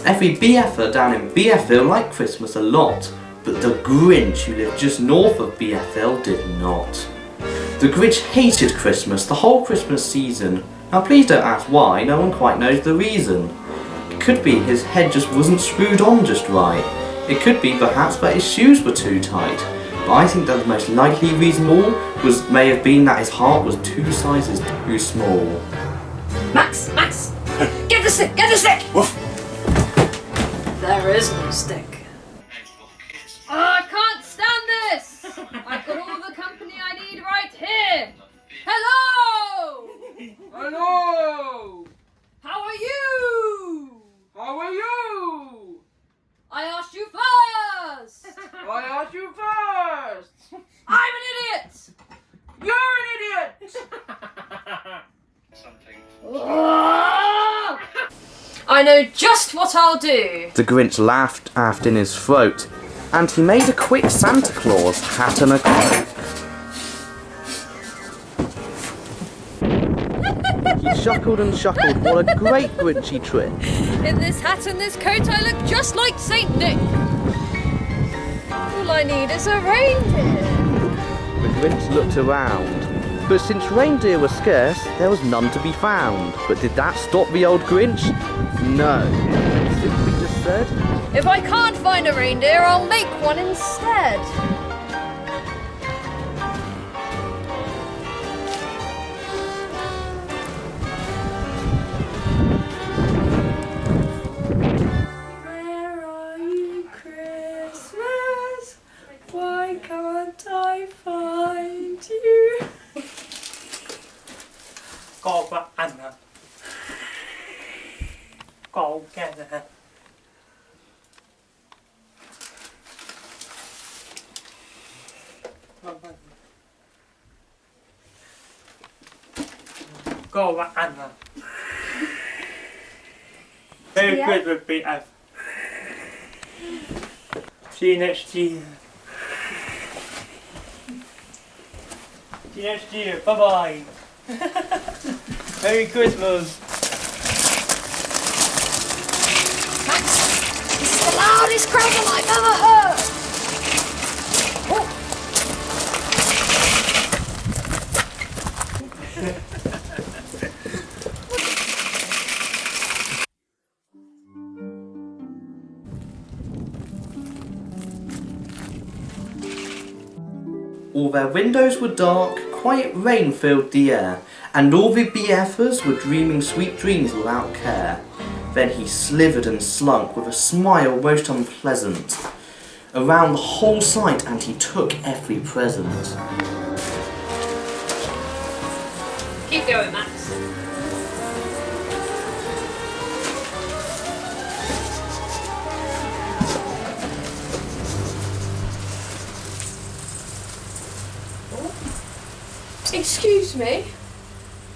Every BFer down in BFville liked Christmas a lot, but the Grinch, who lived just north of BFville, did not. The Grinch hated Christmas the whole Christmas season. Now please don't ask why, no one quite knows the reason. It could be his head just wasn't screwed on just right. It could be perhaps that his shoes were too tight. But I think that the most likely reason may have been that his heart was 2 sizes too small. Max! Get the stick! Get the stick! Woof. There is no stick. Oh, I can't stand this! I've got all the company I need right here! Hello! Hello! How are you? How are you? I asked you first! I asked you first! I'm an idiot! You're an idiot! I know just what I'll do. The Grinch laughed in his throat, and he made a quick Santa Claus hat and a coat. He chuckled and chuckled, what a great Grinchy trick. In this hat and this coat I look just like Saint Nick. All I need is a reindeer. The Grinch looked around, but since reindeer were scarce, there was none to be found. But did that stop the old Grinch? No. He simply just said, If I can't find a reindeer, I'll make one instead. Where are you, Christmas? Why can't I find you? Go back, Anna. Go get her. Go back, Anna. Merry Christmas, BF. See you next year. See you next year. Bye bye. Merry Christmas. This is the loudest crackle I've ever heard! all their windows were dark, quiet rain filled the air, and all the BFers were dreaming sweet dreams without care. Then he slithered and slunk with a smile most unpleasant around the whole site, and he took every present. Keep going, Max. Excuse me,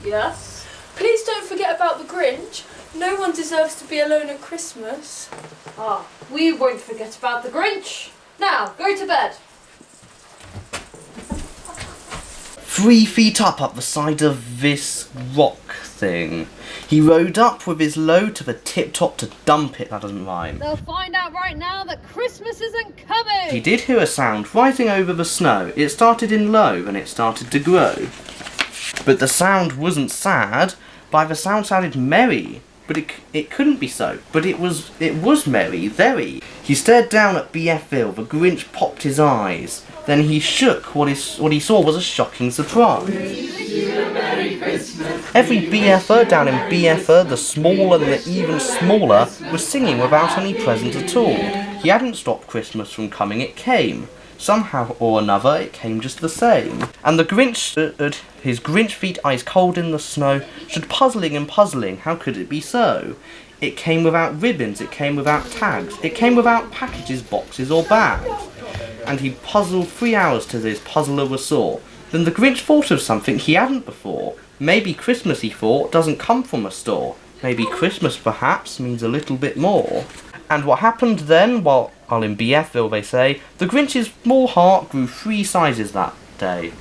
Yes? please don't forget about the Grinch. No one deserves to be alone at Christmas. Ah, we won't forget about the Grinch. Now, go to bed. 3 feet up the side of this rock thing, he rode up with his load to the tip top to dump it. That doesn't rhyme. They'll find out right now that Christmas isn't coming. He did hear a sound rising over the snow. It started in low and it started to grow. But the sound wasn't sad. By the sound sounded merry. But it couldn't be so. But it was merry, very. He stared down at BFville. The Grinch popped his eyes. Then he shook. What he saw was a shocking surprise. Every BFer down in BFer, the small and the even smaller, was singing without any present at all. He hadn't stopped Christmas from coming, it came. Somehow or another, it came just the same. And the Grinch stood, his Grinch feet ice cold in the snow, stood puzzling and puzzling. How could it be so? It came without ribbons, it came without tags, it came without packages, boxes or bags. And he puzzled 3 hours till his puzzler was sore. Then the Grinch thought of something he hadn't before. Maybe Christmas, he thought, doesn't come from a store. Maybe Christmas, perhaps, means a little bit more. And what happened then, while in BFville they say, the Grinch's small heart grew 3 sizes that day.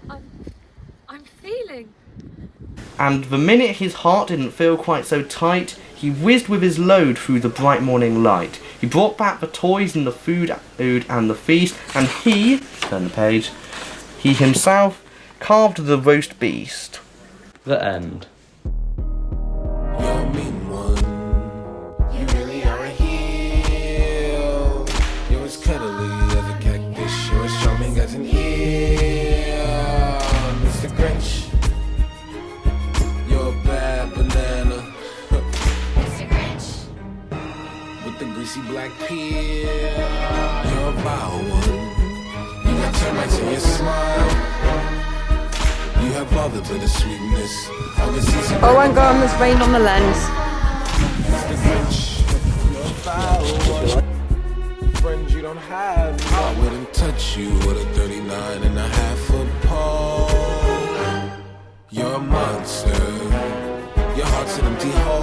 I'm feeling. And the minute his heart didn't feel quite so tight, He whizzed with his load through the bright morning light. He brought back the toys and the food and the feast, and he, turn the page, he himself carved the roast beast. The end. You're a mean one. You really are a heel. You're as cuddly as a cactus. You're as charming as an eel. Mr. Grinch, you're a bad banana. Mr. Grinch, with the greasy black peel. You're a vile one. You got termites in your smile. You have all the bitter sweetness. I won't go on this rain on the lens. Mr. Grinch, you're a foul one. Friends you don't have. I wouldn't touch you with a 39 and a half foot pole. You're a monster. Your heart's an empty hole.